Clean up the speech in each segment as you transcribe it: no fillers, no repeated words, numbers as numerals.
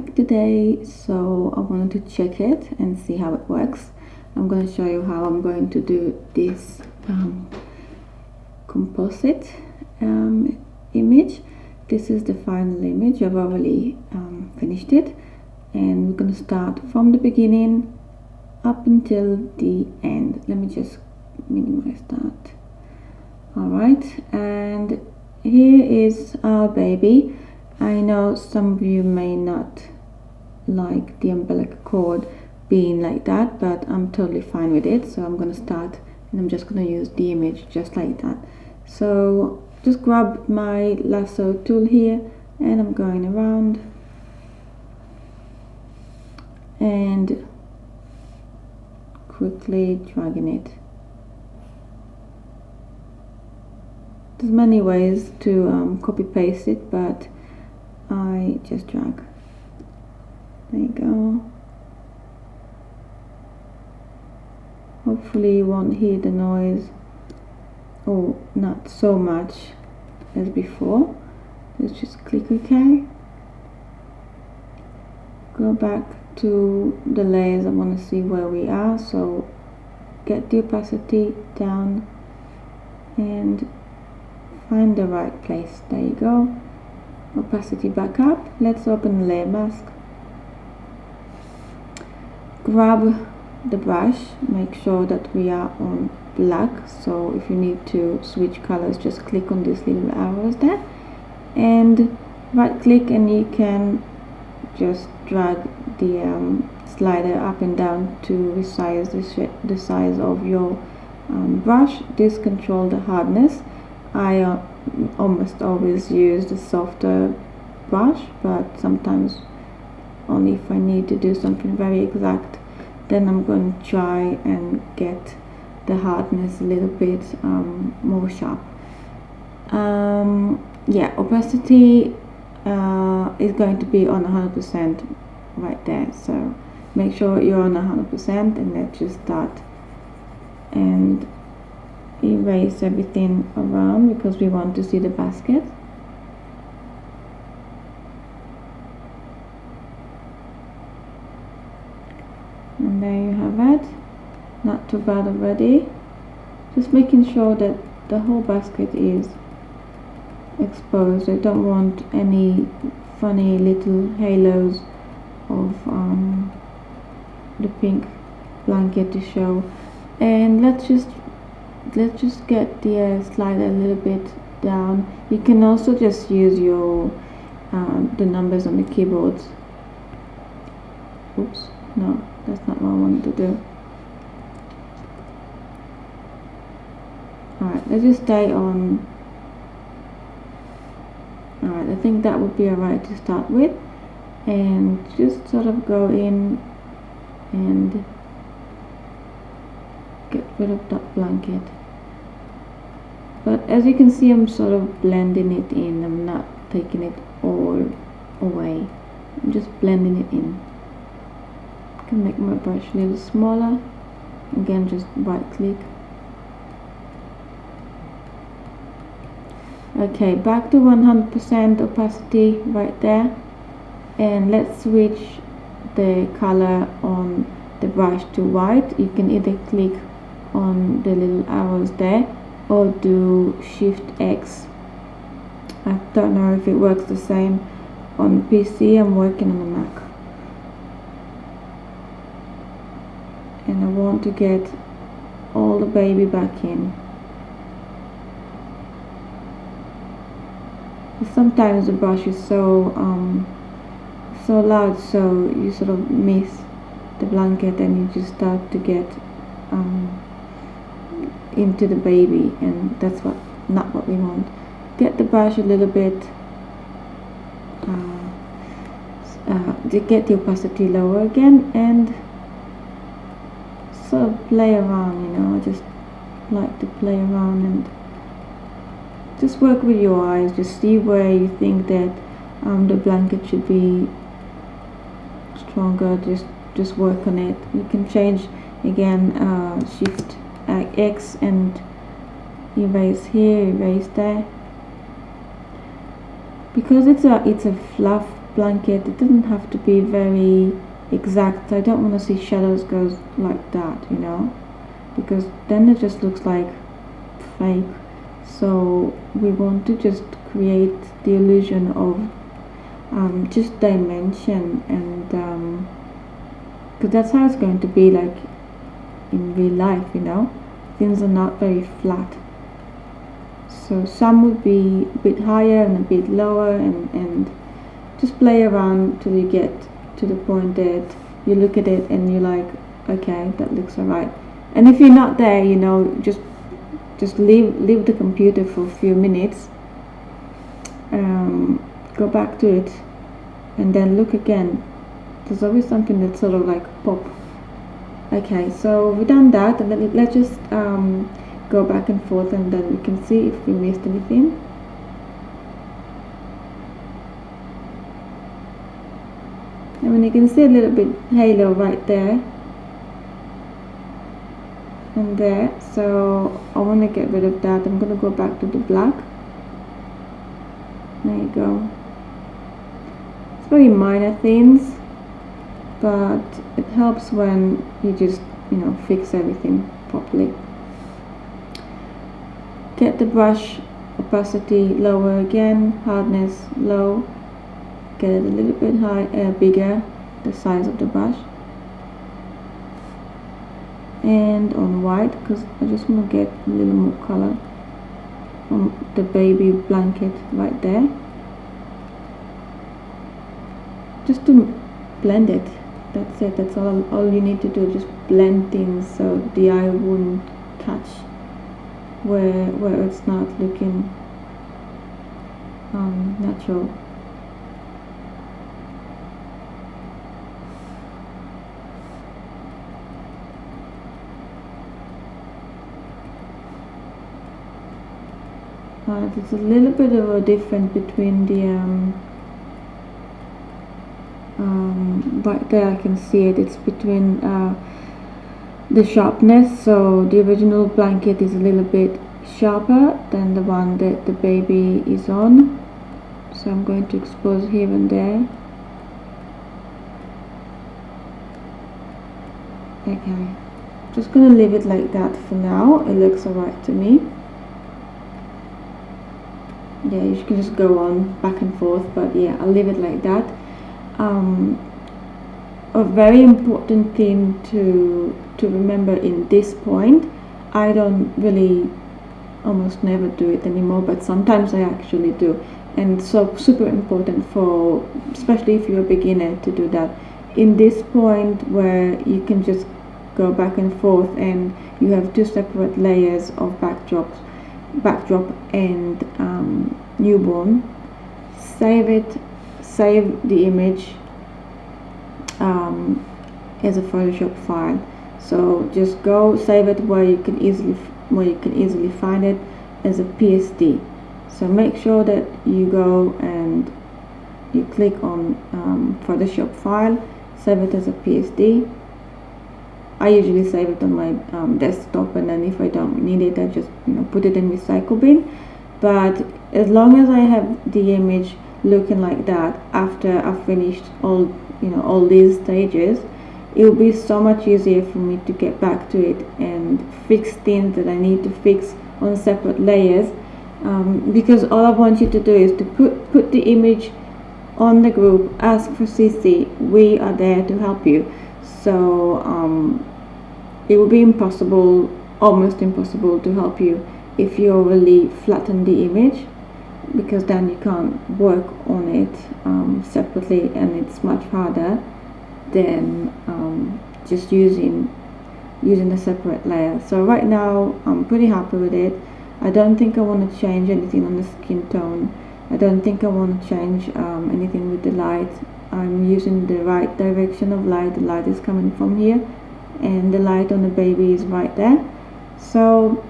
back today, so I wanted to check it and see how it works. I'm going to show you how I'm going to do this composite image. This is the final image. I've already finished it, and we're going to start from the beginning up until the end. Let me just minimize that. Alright, and here is our baby. I know some of you may not like the umbilical cord being like that, but I'm totally fine with it. So I'm going to start, and I'm just going to use the image just like that. So just grab my lasso tool here, and I'm going around and quickly dragging it. There's many ways to copy paste it, but I just drag. There you go. Hopefully you won't hear the noise, or not so much as before. Let's just click OK. Go back to the layers. I want to see where we are, so get the opacity down and find the right place. There you go. Opacity back up. Let's open the layer mask. Grab the brush, make sure that we are on black, so if you need to switch colors, just click on these little arrows there and right click, and you can just drag the slider up and down to resize the size of your brush. This controls the hardness. I almost always use the softer brush, but sometimes only if I need to do something very exact, then I'm going to try and get the hardness a little bit more sharp. Yeah, opacity is going to be on 100% right there, so make sure you're on 100%, and let's just start and erase everything around because we want to see the basket. And there you have it. Not too bad already. Just making sure that the whole basket is exposed. I don't want any funny little halos of the pink blanket to show. And let's just get the slider a little bit down. You can also just use your the numbers on the keyboard. Oops, no, that's not what I wanted to do. Alright, let's just stay on. Alright, I think that would be alright to start with, and just sort of go in and get rid of that blanket. But as you can see, I'm sort of blending it in. I'm not taking it all away. I'm just blending it in. I can make my brush a little smaller. Again, just right click. Okay, back to 100% opacity right there. And let's switch the color on the brush to white. You can either click on the little arrows there or do Shift X. I don't know if it works the same on PC. I'm working on a Mac, and I want to get all the baby back in. Sometimes the brush is so loud, so you sort of miss the blanket and you just start to get into the baby, and that's not what we want. Get the brush a little bit to get the opacity lower again, and sort of play around, you know. I just like to play around and just work with your eyes. Just see where you think that the blanket should be stronger. Just work on it. You can change again, Shift X and erase here, erase there. Because it's a fluff blanket, it doesn't have to be very exact. I don't want to see shadows goes like that, you know, because then it just looks like fake. So we want to just create the illusion of just dimension, and because that's how it's going to be like in real life, you know. Things are not very flat, so some would be a bit higher and a bit lower, and just play around till you get to the point that you look at it and you're like, okay, that looks alright. And if you're not there, you know, just leave the computer for a few minutes, go back to it, and then look again. There's always something that sort of like pop. Okay, so we've done that, and then let's just go back and forth, and then we can see if we missed anything. And when you can see a little bit halo right there and there, so I want to get rid of that. I'm going to go back to the black. There you go. It's very minor things, but it helps when you just, you know, fix everything properly. Get the brush opacity lower again, hardness low, get it a little bit high, bigger, the size of the brush, and on white, because I just want to get a little more color on the baby blanket right there, just to blend it. That's it. That's all you need to do. Just blend things so the eye won't catch where it's not looking natural. There's a little bit of a difference between the right there, I can see it. It's between the sharpness. So the original blanket is a little bit sharper than the one that the baby is on. So I'm going to expose here and there. Okay, just gonna leave it like that for now. It looks alright to me. Yeah, you can just go on back and forth, but yeah, I'll leave it like that. A very important thing to remember in this point, I don't really, almost never do it anymore, but sometimes I actually do, and so super important for, especially if you're a beginner, to do that. In this point where you can just go back and forth and you have two separate layers of backdrop and newborn, save the image as a Photoshop file. So just go save it where you can easily find it as a PSD. So make sure that you go and you click on Photoshop file, save it as a PSD. I usually save it on my desktop, and then if I don't need it, I just, you know, put it in recycle bin. But as long as I have the image looking like that after I've finished all these stages, it will be so much easier for me to get back to it and fix things that I need to fix on separate layers, because all I want you to do is to put the image on the group, ask for CC. We are there to help you. So it will be almost impossible to help you if you already flatten the image, because then you can't work on it separately, and it's much harder than just using a separate layer. So right now I'm pretty happy with it. I don't think I want to change anything on the skin tone. I don't think I want to change anything with the light. I'm using the right direction of light. The light is coming from here, and the light on the baby is right there. So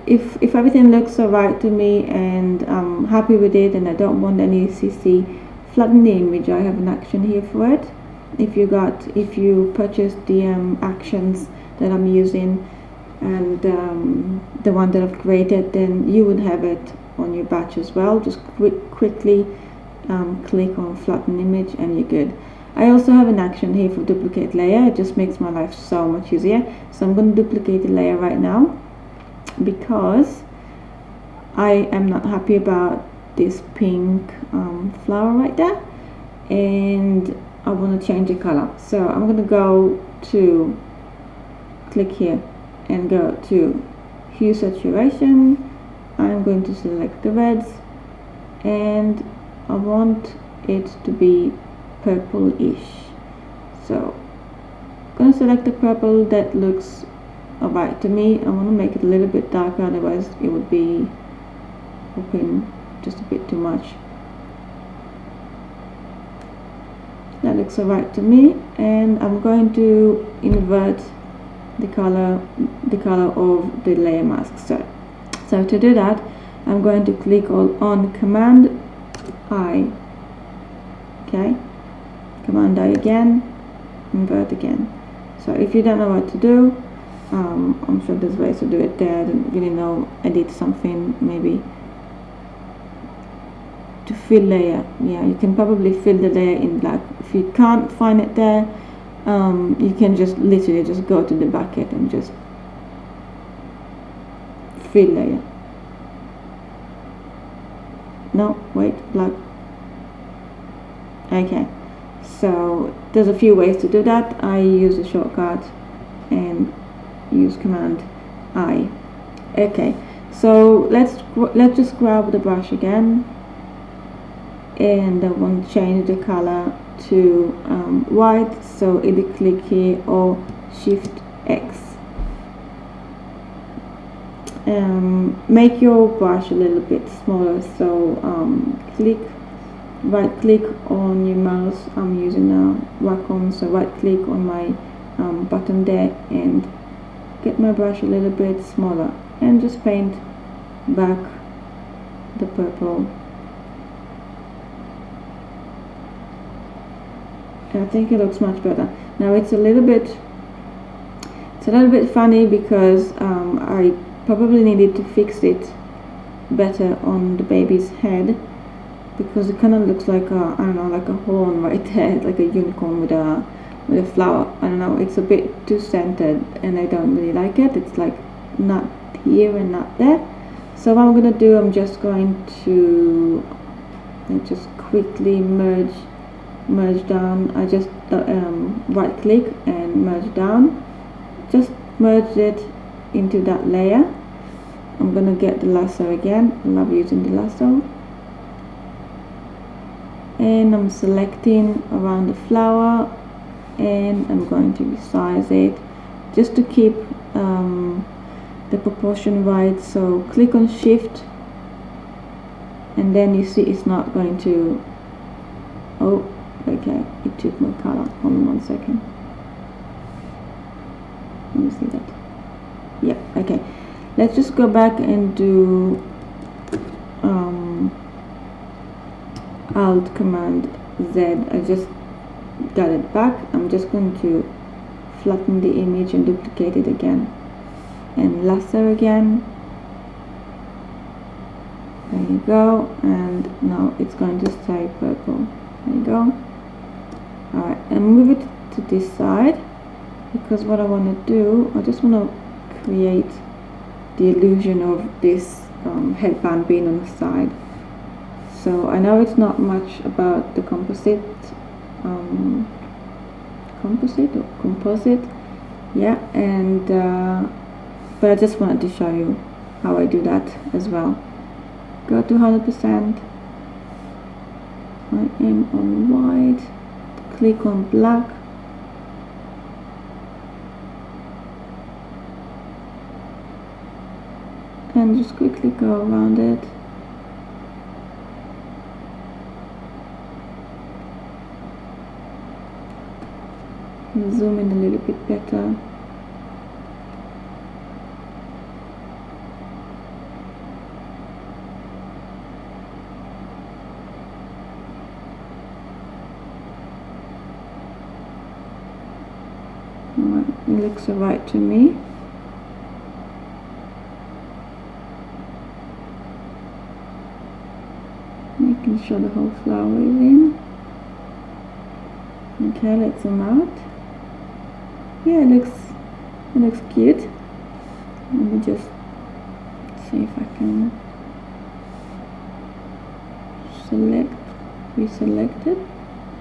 if everything looks alright to me and I'm happy with it and I don't want any CC, flatten the image. I have an action here for it. If you purchase the actions that I'm using and the one that I've created, then you would have it on your batch as well. Just quickly click on flatten image and you're good. I also have an action here for duplicate layer. It just makes my life so much easier. So I'm going to duplicate the layer right now because I am not happy about this pink flower right there, and I want to change the color. So I'm going to go to click here and go to hue saturation. I'm going to select the reds and I want it to be purple-ish. So I'm going to select the purple that looks alright to me. I want to make it a little bit darker, otherwise it would be open just a bit too much. That looks alright to me, and I'm going to invert the color of the layer mask. So to do that, I'm going to click on Command I. Okay, Command I again, invert again. So if you don't know what to do, I'm sure there's ways to do it there. I don't really know. Edit something maybe to fill layer. Yeah, you can probably fill the layer in black. If you can't find it there, you can just literally just go to the bucket and just fill layer. No, wait, black. Okay, so there's a few ways to do that. I use a shortcut and use Command I. Okay, so let's just grab the brush again, and I want to change the color to white. So either click here or Shift X. Make your brush a little bit smaller. So right click on your mouse. I'm using a Wacom, so right click on my button there and get my brush a little bit smaller and just paint back the purple. I think it looks much better. Now it's a little bit funny because I probably needed to fix it better on the baby's head, because it kind of looks like a, I don't know, like a horn right there, like a unicorn with a flower. I don't know, it's a bit too centered and I don't really like it. It's like not here and not there. So what I'm gonna do, I'm just going to just quickly merge down. I just right click and merge down, just merge it into that layer. I'm gonna get the lasso again. I love using the lasso, and I'm selecting around the flower and I'm going to resize it just to keep the proportion right. So click on Shift and then you see it's not going to, oh okay, it took my color. Hold on 1 second. Let me see that. Yeah, okay. Let's just go back and do Alt Command Z. I just got it back. I'm just going to flatten the image and duplicate it again. And lasso again. There you go. And now it's going to stay purple. There you go. Alright, and move it to this side, because what I want to do, I just want to create the illusion of this headband being on the side. So I know it's not much about the composite, composite, yeah, and but I just wanted to show you how I do that as well. Go to 100%. I am on white. Click on black. And just quickly go around it. And zoom in a little bit better. Alright, it looks alright to me. Making ensure the whole flower is in. Okay, let's zoom out. Yeah, it looks cute. Let me just see if I can reselect it.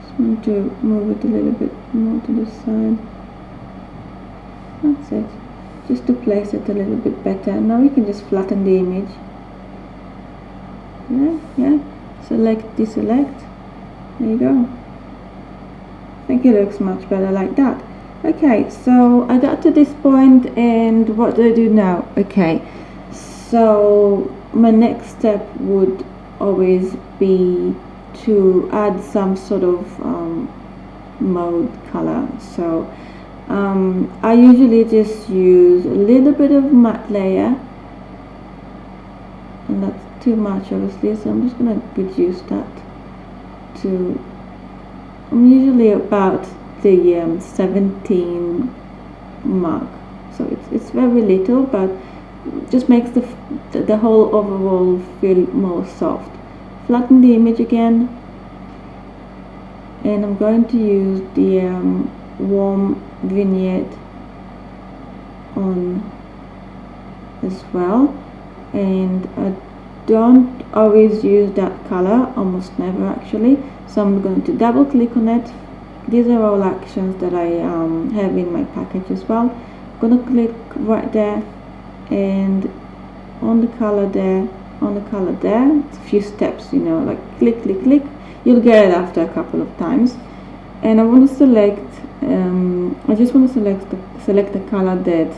Just want to move it a little bit more to the side. That's it. Just to place it a little bit better. Now we can just flatten the image. Yeah. Select, deselect. There you go. I think it looks much better like that. Okay, so I got to this point, and what do I do now? Okay, so my next step would always be to add some sort of mode color. So I usually just use a little bit of matte layer, and that's too much obviously, so I'm just going to reduce that to, I'm usually about the 17 mark, so it's very little, but just makes the whole overall feel more soft. Flatten the image again, and I'm going to use the warm vignette on as well, and I don't always use that color, almost never actually, so I'm going to double click on it. These are all actions that I have in my package as well. I'm going to click right there, and on the color there, it's a few steps, you know, like click, you'll get it after a couple of times. And I want to select, I just want to select the color that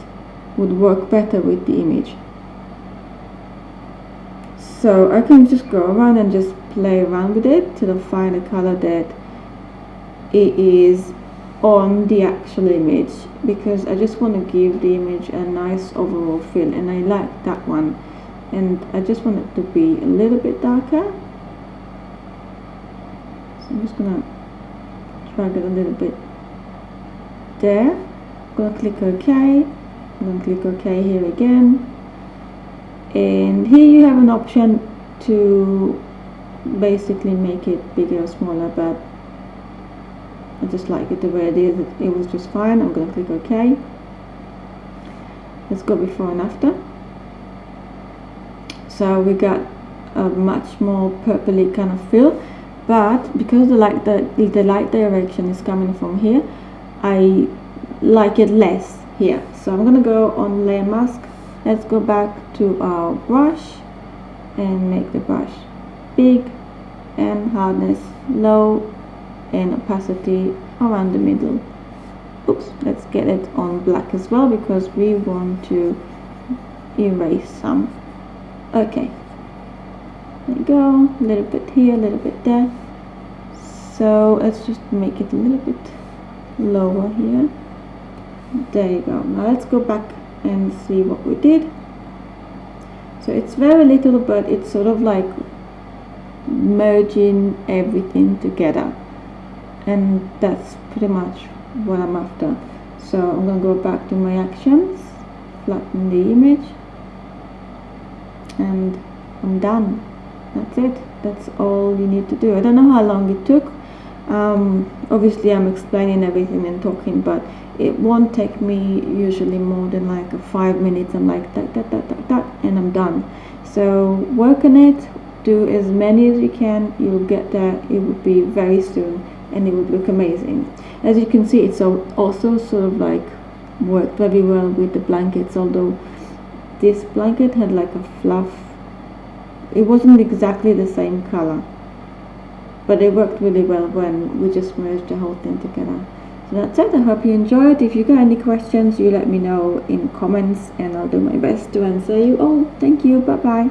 would work better with the image. So I can just go around and just play around with it till I find a color that it is on the actual image, because I just want to give the image a nice overall feel, and I like that one, and I just want it to be a little bit darker. So I'm just gonna drag it a little bit there. I'm gonna click OK. I'm gonna click OK here again, and here you have an option to basically make it bigger or smaller, but I just like it the way it is. It was just fine. I'm going to click OK. Let's go before and after. So we got a much more purpley kind of feel, but because the light direction is coming from here, I like it less here. So I'm going to go on layer mask. Let's go back to our brush and make the brush big, and hardness low, and opacity around the middle. Oops, let's get it on black as well, because we want to erase some. Okay, there you go, a little bit here, a little bit there. So let's just make it a little bit lower here. There you go. Now let's go back and see what we did. So it's very little, but it's sort of like merging everything together, and that's pretty much what I'm after. So I'm going to go back to my actions, flatten the image, and I'm done. That's it. That's all you need to do. I don't know how long it took. Obviously I'm explaining everything and talking, but it won't take me usually more than like 5 minutes. I'm like that, and I'm done. So work on it, do as many as you can, you'll get there. It would be very soon, and it would look amazing. As you can see, it's also sort of like worked very well with the blankets, although this blanket had like a fluff. It wasn't exactly the same color, but it worked really well when we just merged the whole thing together. So that's it. I hope you enjoyed. If you got any questions, you let me know in comments, and I'll do my best to answer you all. Thank you. Bye bye.